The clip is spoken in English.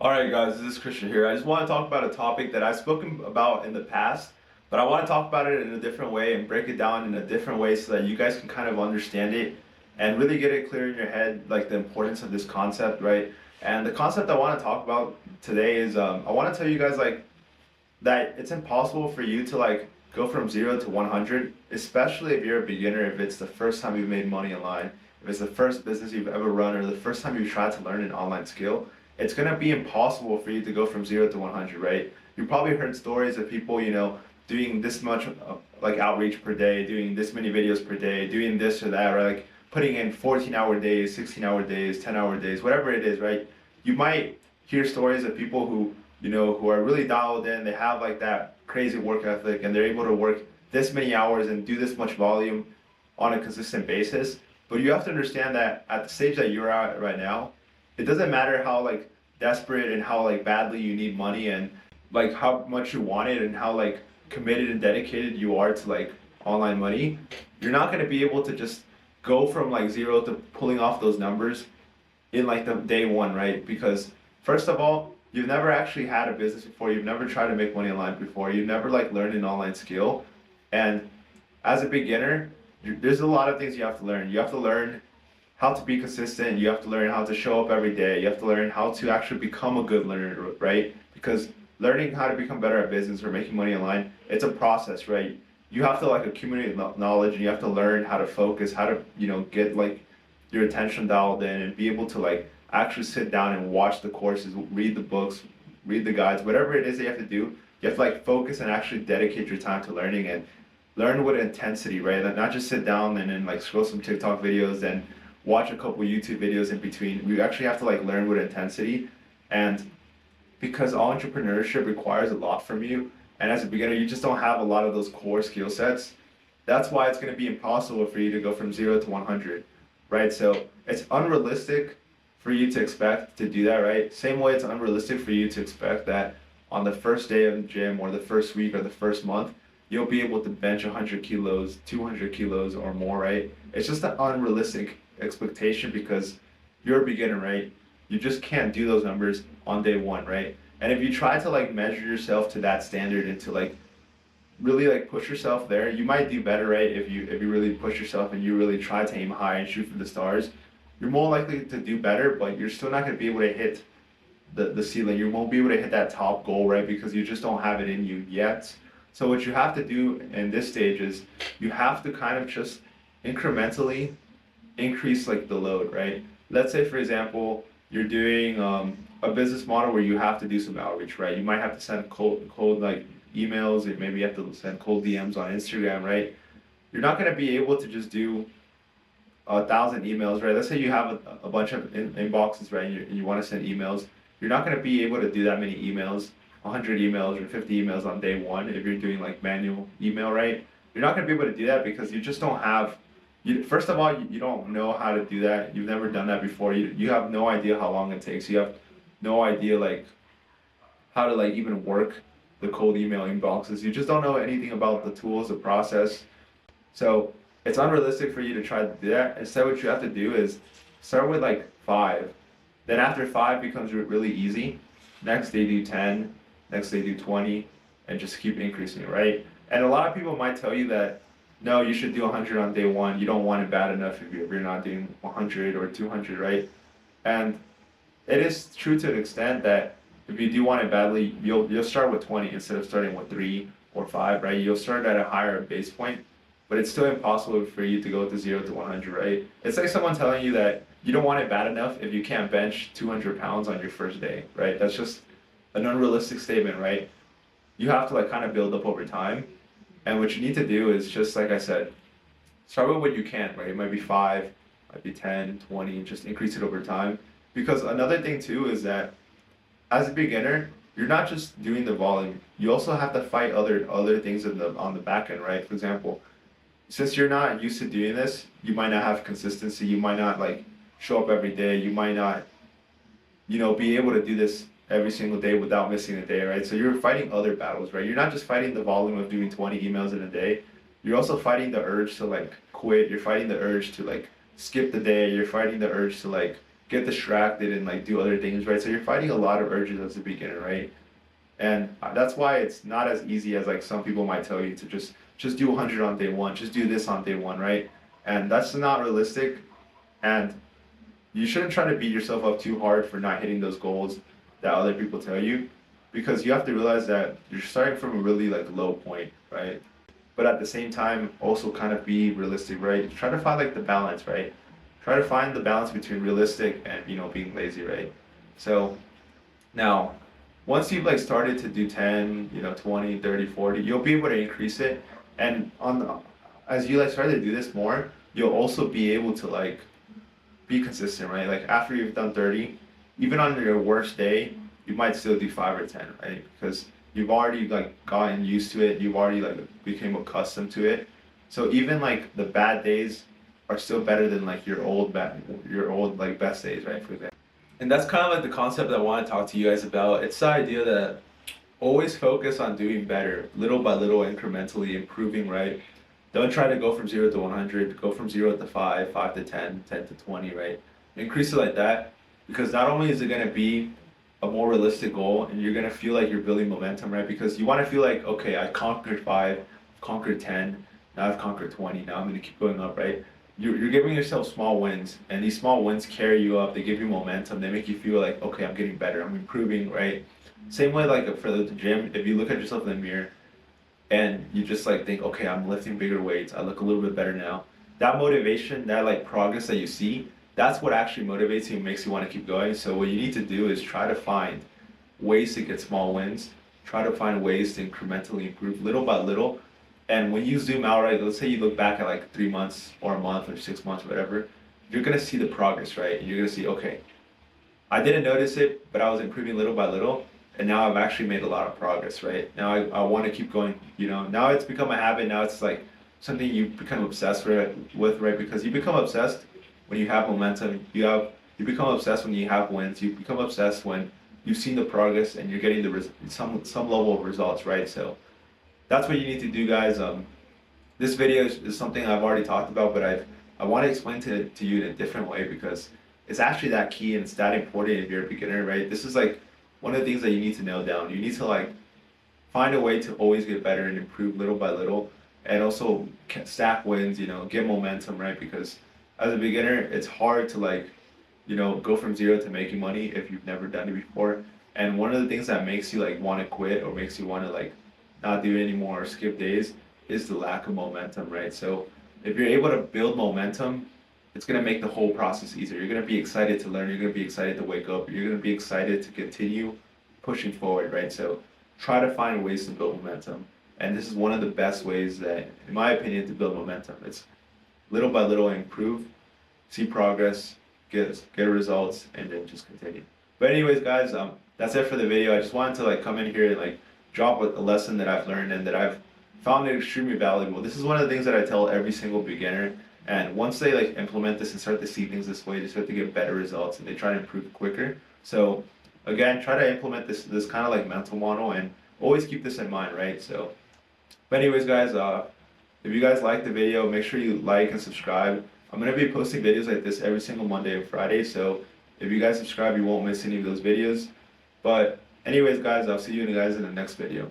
Alright guys, this is Christian here. I just want to talk about a topic that I've spoken about in the past, but I want to talk about it in a different way and break it down in a different way so that you guys can kind of understand it and really get it clear in your head, like the importance of this concept, right? And the concept I want to talk about today is I want to tell you guys like that it's impossible for you to like go from 0 to 100, especially if you're a beginner, if it's the first time you've made money online, if it's the first business you've ever run, or the first time you've tried to learn an online skill. It's gonna be impossible for you to go from 0 to 100, right? You probably heard stories of people, doing this much like outreach per day, doing this many videos per day, doing this or that, right? Like putting in 14-hour days, 16-hour days, 10-hour days, whatever it is, right? You might hear stories of people who are really dialed in, they have like that crazy work ethic and they're able to work this many hours and do this much volume on a consistent basis. But you have to understand that at the stage that you're at right now, it doesn't matter how like desperate and how like badly you need money and like how much you want it and how like committed and dedicated you are to like online money. You're not going to be able to just go from like 0 to pulling off those numbers in like the day one, right? Because first of all, you've never actually had a business before, you've never tried to make money online before, you've never like learned an online skill. And as a beginner, there's a lot of things you have to learn. You have to learn how to be consistent, you have to learn how to show up every day, you have to learn how to actually become a good learner, right? Because learning how to become better at business or making money online, it's a process, right? You have to like accumulate knowledge and you have to learn how to focus, how to, get like your attention dialed in and be able to like actually sit down and watch the courses, read the books, read the guides, whatever it is that you have to do. You have to like focus and actually dedicate your time to learning and learn with intensity, right? Like not just sit down and then like scroll some TikTok videos and watch a couple YouTube videos in between. We actually have to like learn with intensity, and because entrepreneurship requires a lot from you, and as a beginner you just don't have a lot of those core skill sets. That's why it's going to be impossible for you to go from 0 to 100, right? So it's unrealistic for you to expect to do that, right? Same way it's unrealistic for you to expect that on the first day of the gym or the first week or the first month you'll be able to bench 100 kilos, 200 kilos or more, right? It's just an unrealistic expectation because you're a beginner, right? You just can't do those numbers on day one, right? And if you try to like measure yourself to that standard and to like really like push yourself there, you might do better, right? If you really push yourself and you really try to aim high and shoot for the stars, you're more likely to do better, but you're still not going to be able to hit the ceiling. You won't be able to hit that top goal, right? Because you just don't have it in you yet. So what you have to do in this stage is you have to kind of just incrementally increase like the load, right? Let's say, for example, you're doing a business model where you have to do some outreach, right? You might have to send cold like emails, or maybe you have to send cold DMs on Instagram, right? You're not going to be able to just do 1,000 emails, right? Let's say you have a bunch of inboxes, right? And you want to send emails. You're not going to be able to do that many emails, 100 emails or 50 emails on day one if you're doing like manual email, right? You're not going to be able to do that because you just don't have first of all, you don't know how to do that. You've never done that before. You have no idea how long it takes. You have no idea like how to like even work the cold email inboxes. You just don't know anything about the tools, the process. So it's unrealistic for you to try to do that. Instead, what you have to do is start with like 5. Then after 5 becomes really easy. Next they do 10. Next they do 20, and just keep increasing it, right? And a lot of people might tell you that no, you should do 100 on day one. You don't want it bad enough if you're not doing 100 or 200, right? And it is true to an extent that if you do want it badly, you'll start with 20 instead of starting with 3 or 5, right? You'll start at a higher base point, but it's still impossible for you to go to 0 to 100, right? It's like someone telling you that you don't want it bad enough if you can't bench 200 pounds on your first day, right? That's just an unrealistic statement, right? You have to like kind of build up over time. And what you need to do is just like I said, start with what you can, right? It might be 5, might be 10, 20, just increase it over time. Because another thing too is that as a beginner, you're not just doing the volume. You also have to fight other things on the back end, right? For example, since you're not used to doing this, you might not have consistency. You might not like show up every day. You might not, be able to do this every single day without missing a day, right? So you're fighting other battles, right? You're not just fighting the volume of doing 20 emails in a day. You're also fighting the urge to like quit. You're fighting the urge to like skip the day. You're fighting the urge to like get distracted and like do other things, right? So you're fighting a lot of urges as a beginner, right? And that's why it's not as easy as like some people might tell you to just do 100 on day one, just do this on day one, right? And that's not realistic. And you shouldn't try to beat yourself up too hard for not hitting those goals that other people tell you, because you have to realize that you're starting from a really like low point, right? But at the same time, also kind of be realistic, right? Try to find like the balance, right? Try to find the balance between realistic and being lazy, right? So now, once you've like started to do 10, 20, 30, 40, you'll be able to increase it. And as you like start to do this more, you'll also be able to like be consistent, right? Like after you've done 30, even on your worst day, you might still do 5 or 10, right? Because you've already like gotten used to it, you've already like became accustomed to it. So even like the bad days are still better than like your old like best days, right? For example. And that's kind of like the concept that I want to talk to you guys about. It's the idea that always focus on doing better, little by little, incrementally improving, right? Don't try to go from 0 to 100, go from 0 to 5, 5 to 10, 10 to 20, right? Increase it like that, because not only is it going to be a more realistic goal and you're going to feel like you're building momentum, right? Because you want to feel like, okay, I conquered 5, conquered 10, now I've conquered 20, now I'm going to keep going up, right? You're giving yourself small wins, and these small wins carry you up, they give you momentum, they make you feel like, okay, I'm getting better, I'm improving, right? Same way like for the gym, if you look at yourself in the mirror, and you just like think, okay, I'm lifting bigger weights, I look a little bit better now. That motivation, that like progress that you see, that's what actually motivates you and makes you want to keep going. So what you need to do is try to find ways to get small wins, try to find ways to incrementally improve little by little. And when you zoom out, right, let's say you look back at like 3 months or a month or 6 months, whatever, you're gonna see the progress, right? And you're gonna see, okay, I didn't notice it, but I was improving little by little, and now I've actually made a lot of progress, right? Now I want to keep going, now it's become a habit, now it's like something you become obsessed with, right? Because you become obsessed when you have momentum, you become obsessed when you have wins, you become obsessed when you've seen the progress and you're getting some level of results, right? So that's what you need to do, guys. This video is something I've already talked about, but I want to explain to you in a different way, because it's actually that key and it's that important if you're a beginner, right? This is like one of the things that you need to nail down. You need to like find a way to always get better and improve little by little, and also stack wins, get momentum, right? Because as a beginner, it's hard to like, go from 0 to making money if you've never done it before. And one of the things that makes you like want to quit or makes you want to like not do it anymore or skip days is the lack of momentum, right? So if you're able to build momentum, it's going to make the whole process easier. You're going to be excited to learn. You're going to be excited to wake up. You're going to be excited to continue pushing forward, right? So try to find ways to build momentum. And this is one of the best ways that, in my opinion, to build momentum. It's little by little improve, see progress, get results, and then just continue. But anyways, guys, that's it for the video. I just wanted to like come in here and like drop a lesson that I've learned and that I've found it extremely valuable. This is one of the things that I tell every single beginner. And once they like implement this and start to see things this way, they start to get better results and they try to improve quicker. So again, try to implement this kind of like mental model and always keep this in mind, right? So, but anyways, guys, if you guys like the video, make sure you like and subscribe. I'm gonna be posting videos like this every single Monday and Friday. So if you guys subscribe, you won't miss any of those videos. But anyways, guys, I'll see you guys in the next video.